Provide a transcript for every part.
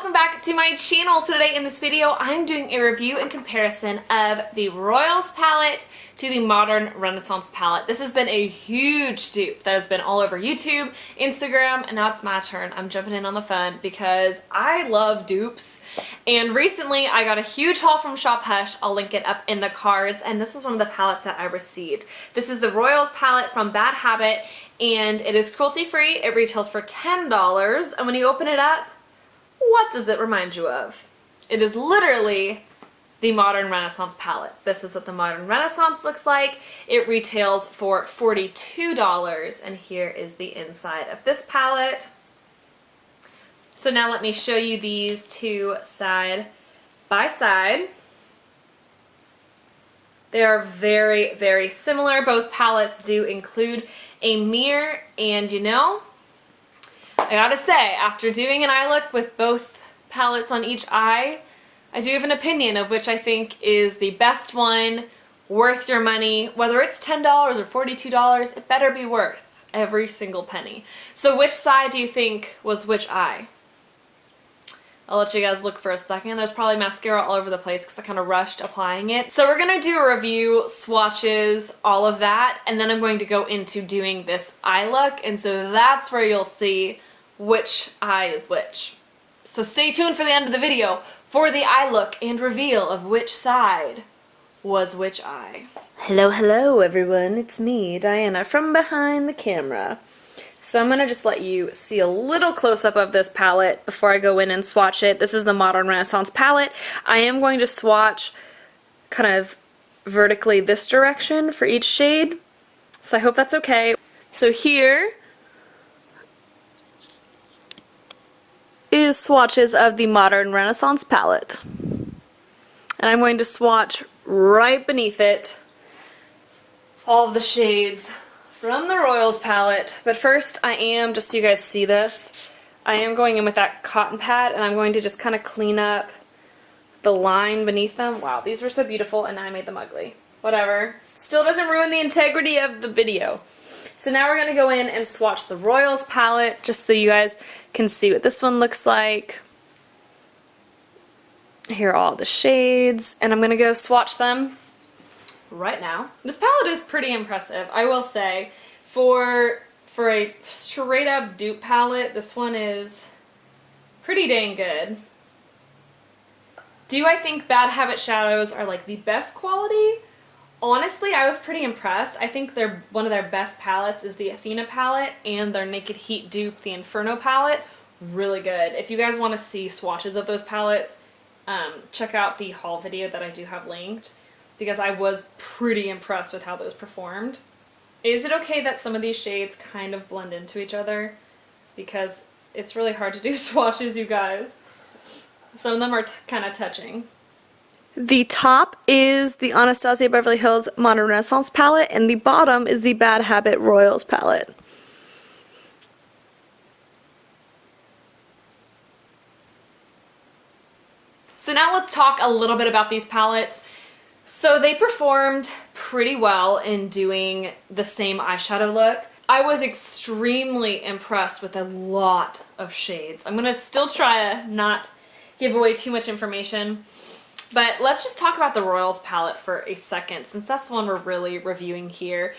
welcome back to my channel. So today in this video I'm doing a review and comparison of the Royals palette to the Modern Renaissance palette. This has been a huge dupe that has been all over YouTube, Instagram, and now it's my turn. I'm jumping in on the fun because I love dupes, and recently I got a huge haul from Shop Hush. I'll link it up in the cards, and this is one of the palettes that I received. This is the Royals palette from Bad Habit, and it is cruelty free. It retails for $10, and when you open it up, what does it remind you of? It is literally the Modern Renaissance palette. This is what the Modern Renaissance looks like. It retails for $42, and here is the inside of this palette. So now let me show you these two side by side. They are very, very similar. Both palettes do include a mirror, and you know, I gotta say, after doing an eye look with both palettes on each eye, I do have an opinion of which I think is the best one, worth your money. Whether it's $10 or $42, it better be worth every single penny. So which side do you think was which eye? I'll let you guys look for a second. There's probably mascara all over the place because I kind of rushed applying it. So we're going to do a review, swatches, all of that, and then I'm going to go into doing this eye look, and so that's where you'll see which eye is which. So stay tuned for the end of the video for the eye look and reveal of which side was which eye. Hello everyone, it's me, Diana, from behind the camera. So I'm going to just let you see a little close-up of this palette before I go in and swatch it. This is the Modern Renaissance palette. I am going to swatch kind of vertically this direction for each shade, so I hope that's okay. So here is swatches of the Modern Renaissance palette. And I'm going to swatch right beneath it all of the shades from the Royals palette. But first I am, just so you guys see this, I am going in with that cotton pad and I'm going to just kind of clean up the line beneath them. Wow, these were so beautiful and now I made them ugly. Whatever. Still doesn't ruin the integrity of the video. So now we're going to go in and swatch the Royals palette just so you guys can see what this one looks like. Here are all the shades, and I'm going to go swatch them right now. This palette is pretty impressive, I will say. For a straight up dupe palette, this one is pretty dang good. Do I think Bad Habit shadows are like the best quality? Honestly, I was pretty impressed. I think one of their best palettes is the Athena palette, and their Naked Heat dupe, the Inferno palette. Really good. If you guys want to see swatches of those palettes, check out the haul video that I do have linked, because I was pretty impressed with how those performed. Is it okay that some of these shades kind of blend into each other? Because it's really hard to do swatches, you guys. Some of them are kind of touching. The top is the Anastasia Beverly Hills Modern Renaissance palette, and the bottom is the Bad Habit Royals palette. So now let's talk a little bit about these palettes. So they performed pretty well in doing the same eyeshadow look. I was extremely impressed with a lot of shades. I'm going to still try to not give away too much information. But let's just talk about the Royals palette for a second, since that's the one we're really reviewing here.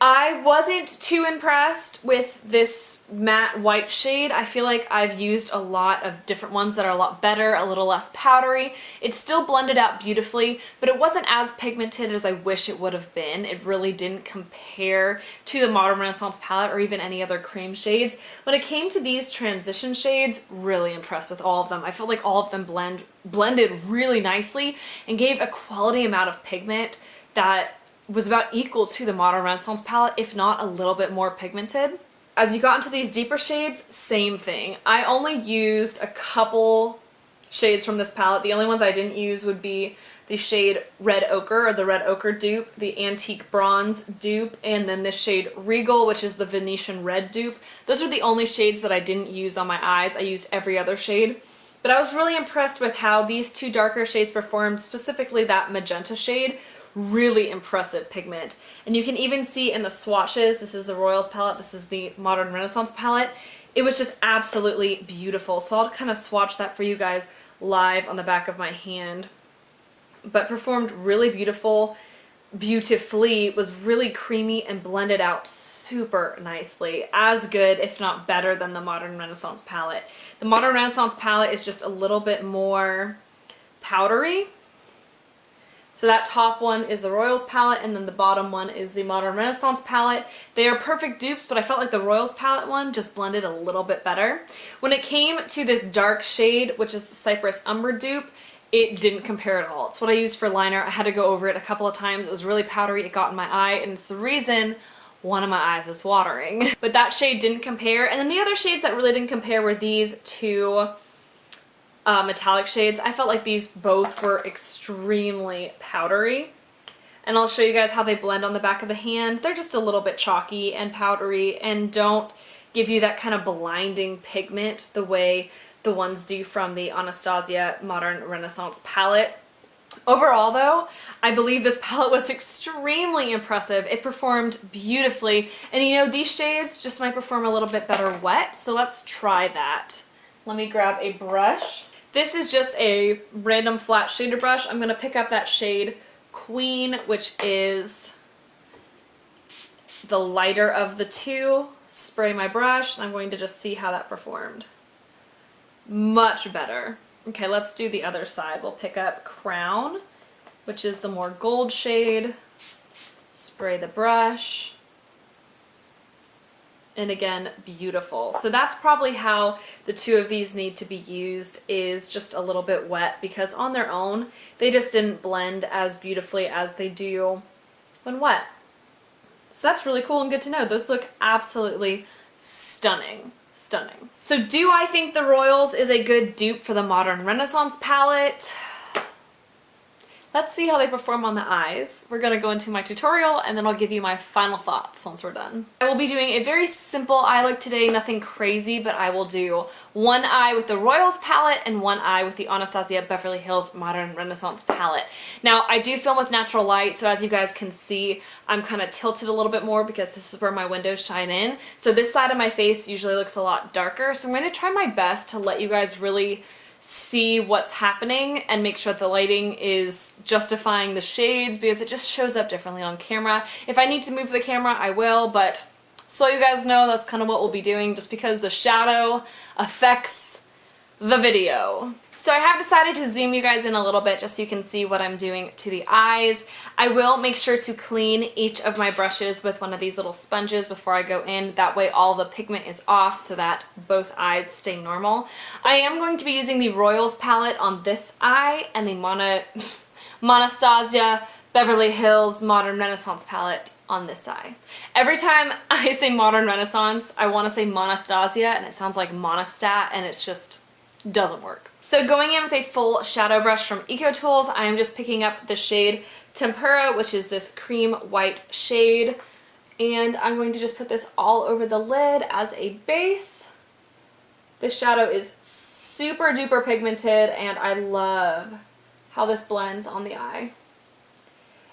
I wasn't too impressed with this matte white shade. I feel like I've used a lot of different ones that are a lot better, a little less powdery. It still blended out beautifully, but it wasn't as pigmented as I wish it would have been. It really didn't compare to the Modern Renaissance palette or even any other cream shades. When it came to these transition shades, really impressed with all of them. I felt like all of them blended really nicely and gave a quality amount of pigment that was about equal to the Modern Renaissance palette, if not a little bit more pigmented. As you got into these deeper shades, same thing. I only used a couple shades from this palette. The only ones I didn't use would be the shade Red Ochre, or the Red Ochre dupe, the Antique Bronze dupe, and then this shade Regal, which is the Venetian Red dupe. Those are the only shades that I didn't use on my eyes. I used every other shade. But I was really impressed with how these two darker shades performed, specifically that magenta shade. Really impressive pigment. And you can even see in the swatches, this is the Royals palette, this is the Modern Renaissance palette, It was just absolutely beautiful. So I'll kind of swatch that for you guys live on the back of my hand. But performed really beautifully, was really creamy and blended out super nicely. As good, if not better, than the Modern Renaissance palette. The Modern Renaissance palette is just a little bit more powdery. So that top one is the Royals palette, and then the bottom one is the Modern Renaissance palette. They are perfect dupes, but I felt like the Royals palette one just blended a little bit better. When it came to this dark shade, which is the Cypress Umber dupe, it didn't compare at all. It's what I used for liner. I had to go over it a couple of times. It was really powdery. It got in my eye, and it's the reason one of my eyes was watering. But that shade didn't compare. And then the other shades that really didn't compare were these two metallic shades. I felt like these both were extremely powdery. And I'll show you guys how they blend on the back of the hand. They're just a little bit chalky and powdery and don't give you that kind of blinding pigment the way the ones do from the Anastasia Modern Renaissance palette. Overall though, I believe this palette was extremely impressive. It performed beautifully, and you know, these shades just might perform a little bit better wet, so let's try that. Let me grab a brush. This is just a random flat shader brush. I'm gonna pick up that shade Queen, which is the lighter of the two, spray my brush, and I'm going to just see how that performed. Much better. Okay, let's do the other side. We'll pick up Crown, which is the more gold shade. Spray the brush. And again, beautiful. So that's probably how the two of these need to be used, is just a little bit wet, because on their own, they just didn't blend as beautifully as they do when wet. So that's really cool and good to know. Those look absolutely stunning. Stunning. So do I think the Royals is a good dupe for the Modern Renaissance palette? Let's see how they perform on the eyes. We're gonna go into my tutorial and then I'll give you my final thoughts once we're done. I will be doing a very simple eye look today, nothing crazy, but I will do one eye with the Royals palette and one eye with the Anastasia Beverly Hills Modern Renaissance palette. Now, I do film with natural light, so as you guys can see, I'm kind of tilted a little bit more because this is where my windows shine in. So this side of my face usually looks a lot darker, so I'm going to try my best to let you guys really see what's happening and make sure that the lighting is justifying the shades, because it just shows up differently on camera. If I need to move the camera, I will, but so you guys know, that's kind of what we'll be doing, just because the shadow affects the video. So I have decided to zoom you guys in a little bit just so you can see what I'm doing to the eyes. I will make sure to clean each of my brushes with one of these little sponges before I go in. That way all the pigment is off so that both eyes stay normal. I am going to be using the Royals palette on this eye and the Anastasia Beverly Hills Modern Renaissance palette on this eye. Every time I say Modern Renaissance, I want to say Monastasia and it sounds like Monostat, and it's just doesn't work. So going in with a full shadow brush from Eco Tools, I am just picking up the shade Tempera, which is this cream white shade, and I'm going to just put this all over the lid as a base. This shadow is super duper pigmented and I love how this blends on the eye.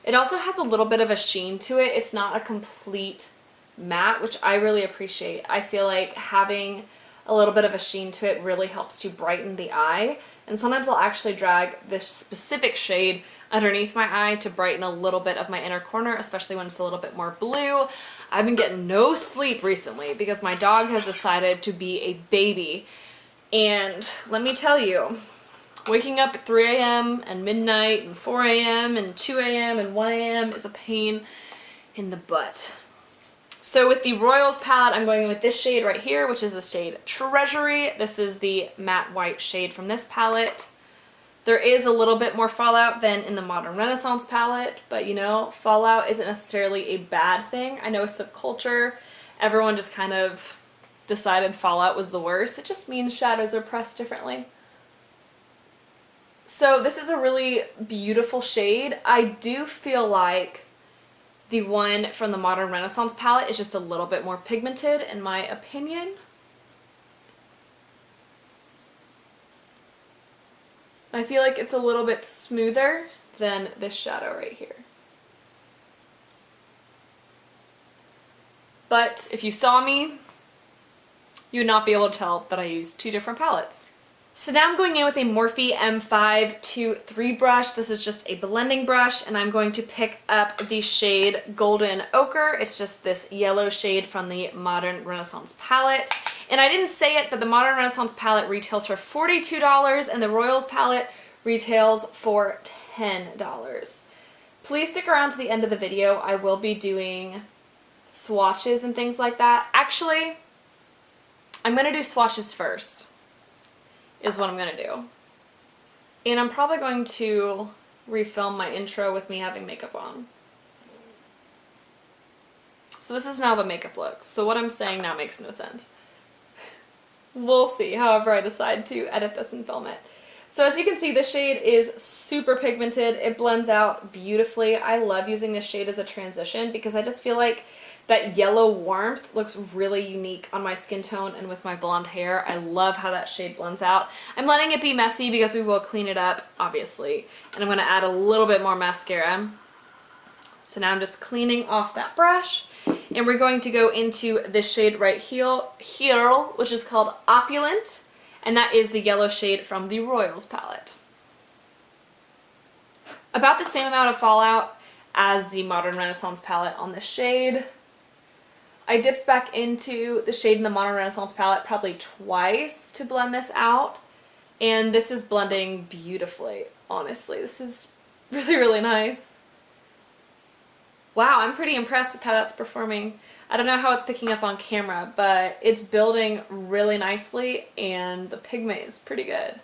It also has a little bit of a sheen to it. It's not a complete matte, which I really appreciate. I feel like having a little bit of a sheen to it really helps to brighten the eye, and sometimes I'll actually drag this specific shade underneath my eye to brighten a little bit of my inner corner, especially when it's a little bit more blue. I've been getting no sleep recently because my dog has decided to be a baby, and let me tell you, waking up at 3 a.m. and midnight and 4 a.m. and 2 a.m. and 1 a.m. is a pain in the butt. So with the Royals palette, I'm going with this shade right here, which is the shade Treasury. This is the matte white shade from this palette. There is a little bit more fallout than in the Modern Renaissance palette, but you know, fallout isn't necessarily a bad thing. I know subculture, everyone just kind of decided fallout was the worst. It just means shadows are pressed differently. So this is a really beautiful shade. I do feel like the one from the Modern Renaissance palette is just a little bit more pigmented in my opinion. I feel like it's a little bit smoother than this shadow right here. But if you saw me you would not be able to tell that I used two different palettes. So now I'm going in with a Morphe M523 brush. This is just a blending brush, and I'm going to pick up the shade Golden Ochre. It's just this yellow shade from the Modern Renaissance palette. And I didn't say it, but the Modern Renaissance palette retails for $42 and the Royals palette retails for $10. Please stick around to the end of the video. I will be doing swatches and things like that. Actually, I'm going to do swatches first, is what I'm going to do. And I'm probably going to refilm my intro with me having makeup on. So this is now the makeup look. So what I'm saying now makes no sense. We'll see, however I decide to edit this and film it. So as you can see, the shade is super pigmented. It blends out beautifully. I love using this shade as a transition because I just feel like that yellow warmth looks really unique on my skin tone and with my blonde hair. I love how that shade blends out. I'm letting it be messy because we will clean it up, obviously. And I'm going to add a little bit more mascara. So now I'm just cleaning off that brush. And we're going to go into this shade right here, which is called Opulent. And that is the yellow shade from the Royals palette. About the same amount of fallout as the Modern Renaissance palette on this shade. I dipped back into the shade in the Modern Renaissance palette probably twice to blend this out. And this is blending beautifully, honestly. This is really, really nice. Wow, I'm pretty impressed with how that's performing. I don't know how it's picking up on camera, but it's building really nicely and the pigment is pretty good.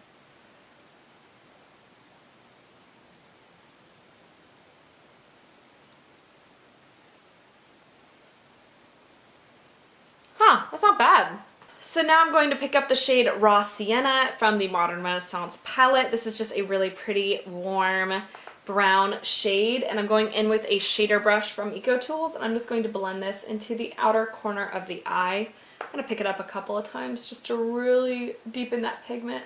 Huh, that's not bad. So now I'm going to pick up the shade Raw Sienna from the Modern Renaissance palette. This is just a really pretty warm brown shade, and I'm going in with a shader brush from Eco Tools, and I'm just going to blend this into the outer corner of the eye. I'm going to pick it up a couple of times just to really deepen that pigment.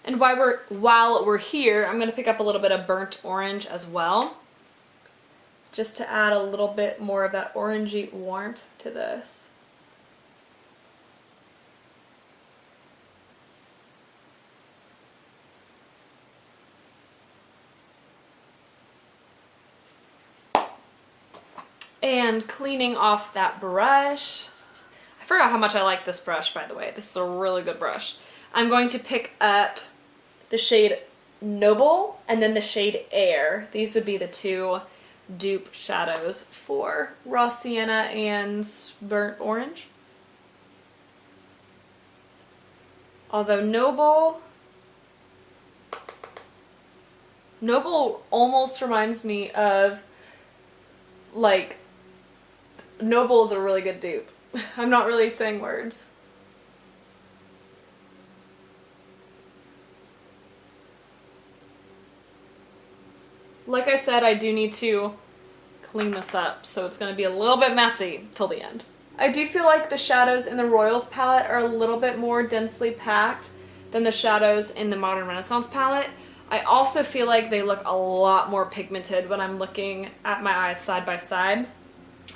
And while we're here, I'm going to pick up a little bit of burnt orange as well, just to add a little bit more of that orangey warmth to this. And cleaning off that brush. I forgot how much I like this brush, by the way. This is a really good brush. I'm going to pick up the shade Noble and then the shade Air. These would be the two dupe shadows for Raw Sienna and Burnt Orange. Although Noble almost reminds me of, like, Noble is a really good dupe. I'm not really saying words. Like I said, I do need to clean this up, so it's going to be a little bit messy till the end. I do feel like the shadows in the Royals palette are a little bit more densely packed than the shadows in the Modern Renaissance palette. I also feel like they look a lot more pigmented when I'm looking at my eyes side by side.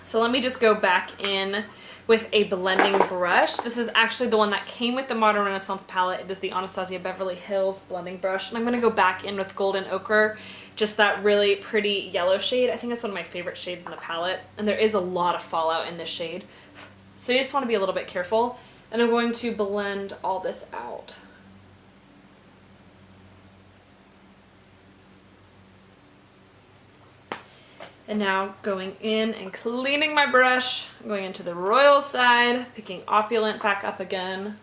So let me just go back in with a blending brush. This is actually the one that came with the Modern Renaissance palette. It is the Anastasia Beverly Hills blending brush. And I'm going to go back in with Golden Ochre, just that really pretty yellow shade. I think it's one of my favorite shades in the palette. And there is a lot of fallout in this shade. So you just want to be a little bit careful. And I'm going to blend all this out. And now going in and cleaning my brush, I'm going into the Royal side, picking Opulent back up again,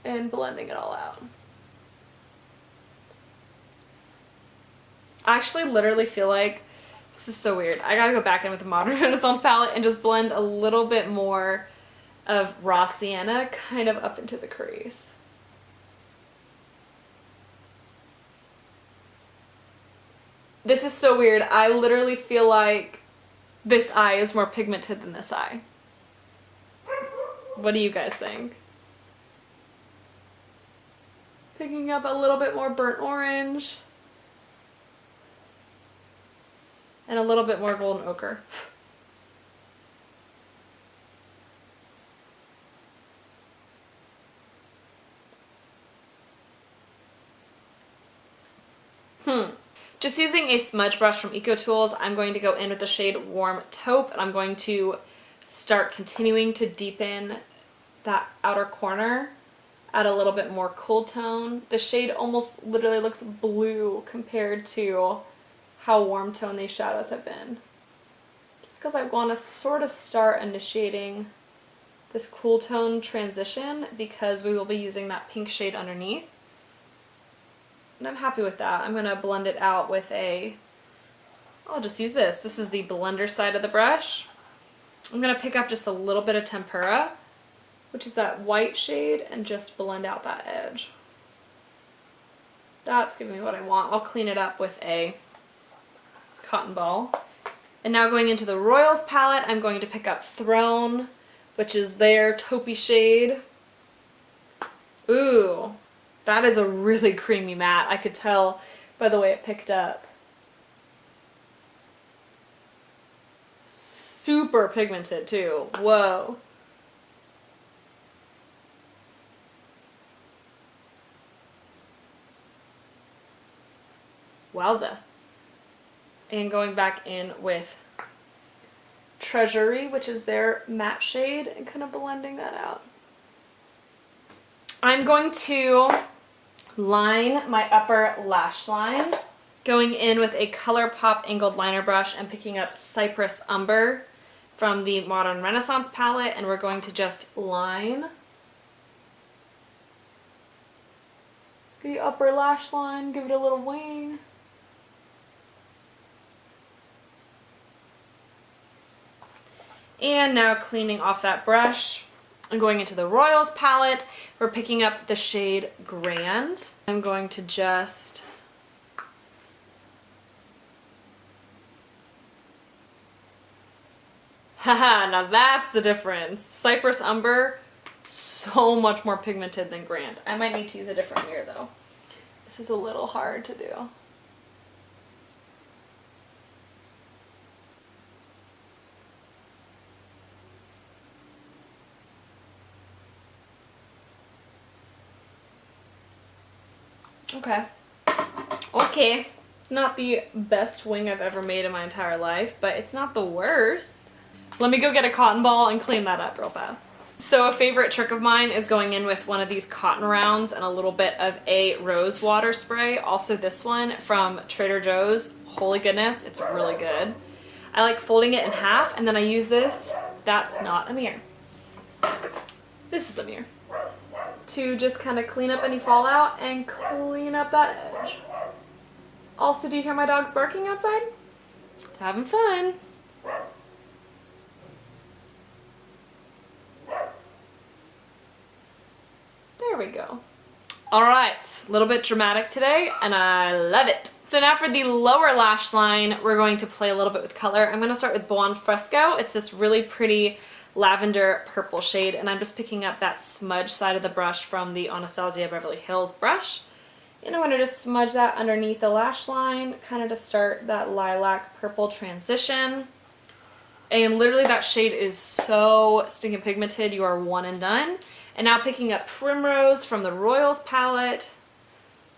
and blending it all out. I actually literally feel like, this is so weird, I gotta go back in with the Modern Renaissance palette and just blend a little bit more of Raw Sienna kind of up into the crease. This is so weird. I literally feel like this eye is more pigmented than this eye. What do you guys think? Picking up a little bit more burnt orange. And a little bit more golden ochre. Just using a smudge brush from EcoTools, I'm going to go in with the shade Warm Taupe, and I'm going to start continuing to deepen that outer corner, add a little bit more cool tone. The shade almost literally looks blue compared to how warm tone these shadows have been. Just because I want to sort of start initiating this cool tone transition because we will be using that pink shade underneath. And I'm happy with that. I'm going to blend it out with I'll just use this. This is the blender side of the brush. I'm going to pick up just a little bit of Tempera, which is that white shade, and just blend out that edge. That's giving me what I want. I'll clean it up with a cotton ball. And now going into the Royals palette, I'm going to pick up Throne, which is their taupey shade. Ooh. That is a really creamy matte. I could tell by the way it picked up. Super pigmented too. Whoa. Wowza. And going back in with Treasury, which is their matte shade, and kind of blending that out. I'm going to line my upper lash line, going in with a ColourPop angled liner brush and picking up Cypress Umber from the Modern Renaissance palette, and we're going to just line the upper lash line, give it a little wing. And now cleaning off that brush and going into the Royals palette, we're picking up the shade Grand. I'm going to just haha, now that's the difference. Cypress Umber, so much more pigmented than Grand. I might need to use a different mirror though. This is a little hard to do. Okay. Not the best wing I've ever made in my entire life, but it's not the worst. Let me go get a cotton ball and clean that up real fast. So a favorite trick of mine is going in with one of these cotton rounds and a little bit of a rose water spray. Also this one from Trader Joe's. Holy goodness, it's really good. I like folding it in half and then I use this. That's not a mirror. This is a mirror. To just kind of clean up any fallout and clean up that edge. Also, do you hear my dogs barking outside? Having fun. There we go. Alright, a little bit dramatic today, and I love it. So now for the lower lash line, we're going to play a little bit with color. I'm going to start with Buon Fresco. It's this really pretty lavender purple shade, and I'm just picking up that smudge side of the brush from the Anastasia Beverly Hills brush. And I'm going to just smudge that underneath the lash line, kind of to start that lilac purple transition. And literally that shade is so stinking pigmented, you are one and done. And now picking up Primrose from the Royals palette.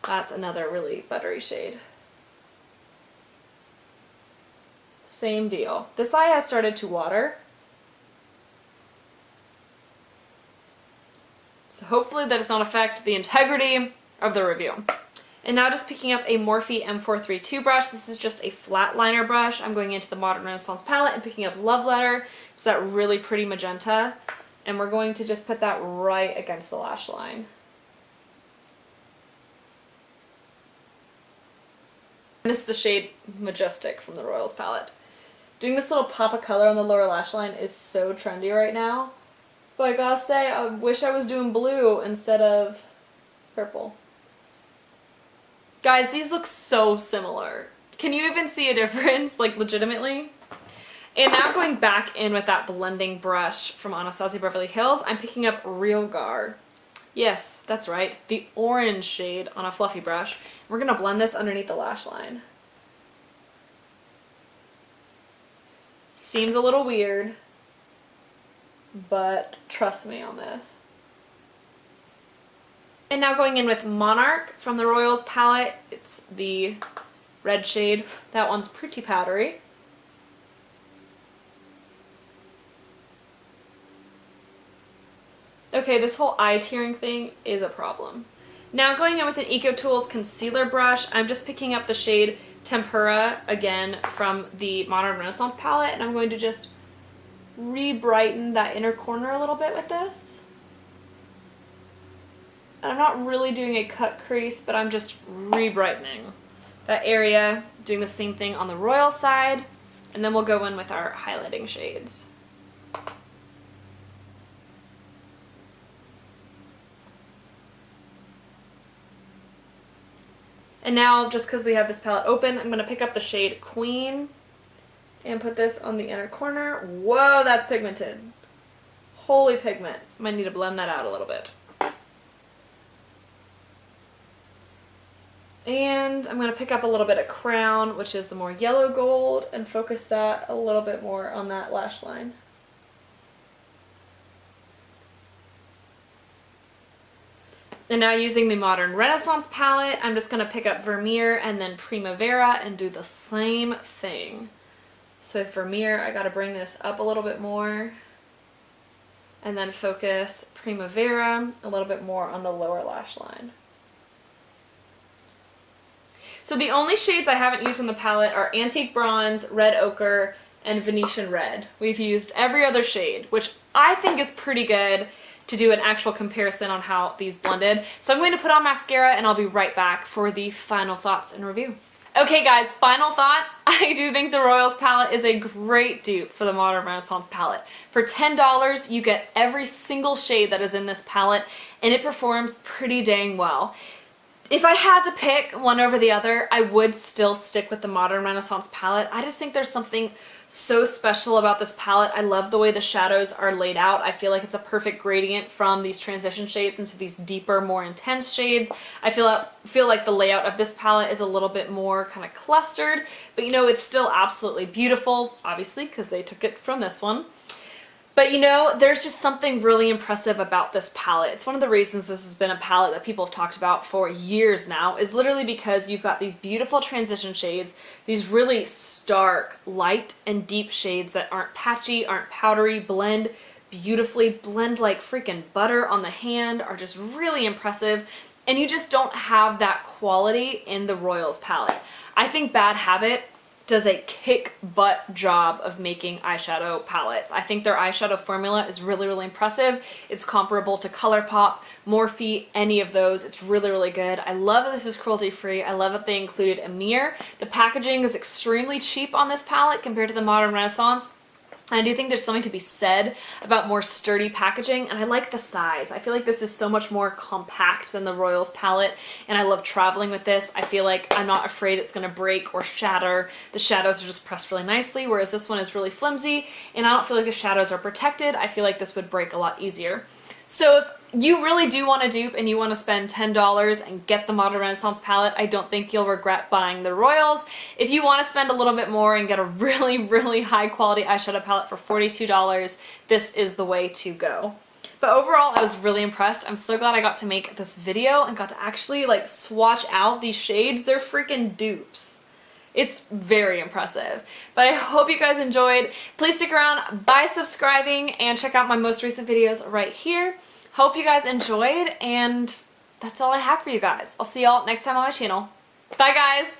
That's another really buttery shade. Same deal. This eye has started to water. So hopefully that does not affect the integrity of the review. And now just picking up a Morphe M432 brush. This is just a flat liner brush. I'm going into the Modern Renaissance palette and picking up Love Letter. It's that really pretty magenta. And we're going to just put that right against the lash line. And this is the shade Majestic from the Royals palette. Doing this little pop of color on the lower lash line is so trendy right now. But I gotta say, I wish I was doing blue instead of purple. Guys, these look so similar. Can you even see a difference, like legitimately? And now going back in with that blending brush from Anastasia Beverly Hills, I'm picking up Real Gar. Yes, that's right, the orange shade on a fluffy brush. We're gonna blend this underneath the lash line. Seems a little weird, but trust me on this. And now going in with Monarch from the Royals palette. It's the red shade. That one's pretty powdery. Okay, this whole eye tearing thing is a problem. Now going in with an EcoTools concealer brush, I'm just picking up the shade Tempera, again, from the Modern Renaissance palette, and I'm going to just re-brighten that inner corner a little bit with this. And I'm not really doing a cut crease, but I'm just re-brightening that area, doing the same thing on the Royal side, and then we'll go in with our highlighting shades. And now, just because we have this palette open, I'm going to pick up the shade Queen and put this on the inner corner. Whoa, that's pigmented. Holy pigment. Might need to blend that out a little bit. And I'm going to pick up a little bit of Crown, which is the more yellow gold, and focus that a little bit more on that lash line. And now using the Modern Renaissance palette, I'm just going to pick up Vermeer and then Primavera and do the same thing. So with Vermeer, I got to bring this up a little bit more and then focus Primavera a little bit more on the lower lash line. So the only shades I haven't used on the palette are Antique Bronze, Red Ochre, and Venetian Red. We've used every other shade, which I think is pretty good to do an actual comparison on how these blended. So I'm going to put on mascara and I'll be right back for the final thoughts and review. Okay guys, final thoughts. I do think the Royals palette is a great dupe for the Modern Renaissance palette. For $10, you get every single shade that is in this palette and it performs pretty dang well. If I had to pick one over the other, I would still stick with the Modern Renaissance palette. I just think there's something so special about this palette. I love the way the shadows are laid out. I feel like it's a perfect gradient from these transition shades into these deeper, more intense shades. I feel like the layout of this palette is a little bit more kind of clustered, but you know, it's still absolutely beautiful, obviously, because they took it from this one. But you know, there's just something really impressive about this palette. It's one of the reasons this has been a palette that people have talked about for years now, is literally because you've got these beautiful transition shades, these really stark, light and deep shades that aren't patchy, aren't powdery, blend beautifully, blend like freaking butter on the hand, are just really impressive. And you just don't have that quality in the Royals palette. I think Bad Habit does a kick-butt job of making eyeshadow palettes. I think their eyeshadow formula is really, really impressive. It's comparable to ColourPop, Morphe, any of those. It's really, really good. I love that this is cruelty-free. I love that they included a mirror. The packaging is extremely cheap on this palette compared to the Modern Renaissance. I do think there's something to be said about more sturdy packaging, and I like the size. I feel like this is so much more compact than the Royals palette, and I love traveling with this. I feel like I'm not afraid it's going to break or shatter. The shadows are just pressed really nicely, whereas this one is really flimsy, and I don't feel like the shadows are protected. I feel like this would break a lot easier. So if you really do want to dupe and you want to spend $10 and get the Modern Renaissance palette, I don't think you'll regret buying the Royals. If you want to spend a little bit more and get a really, really high quality eyeshadow palette for $42, this is the way to go. But overall, I was really impressed. I'm so glad I got to make this video and got to actually like swatch out these shades. They're freaking dupes. It's very impressive. But I hope you guys enjoyed. Please stick around by subscribing and check out my most recent videos right here. Hope you guys enjoyed, and that's all I have for you guys. I'll see y'all next time on my channel. Bye guys!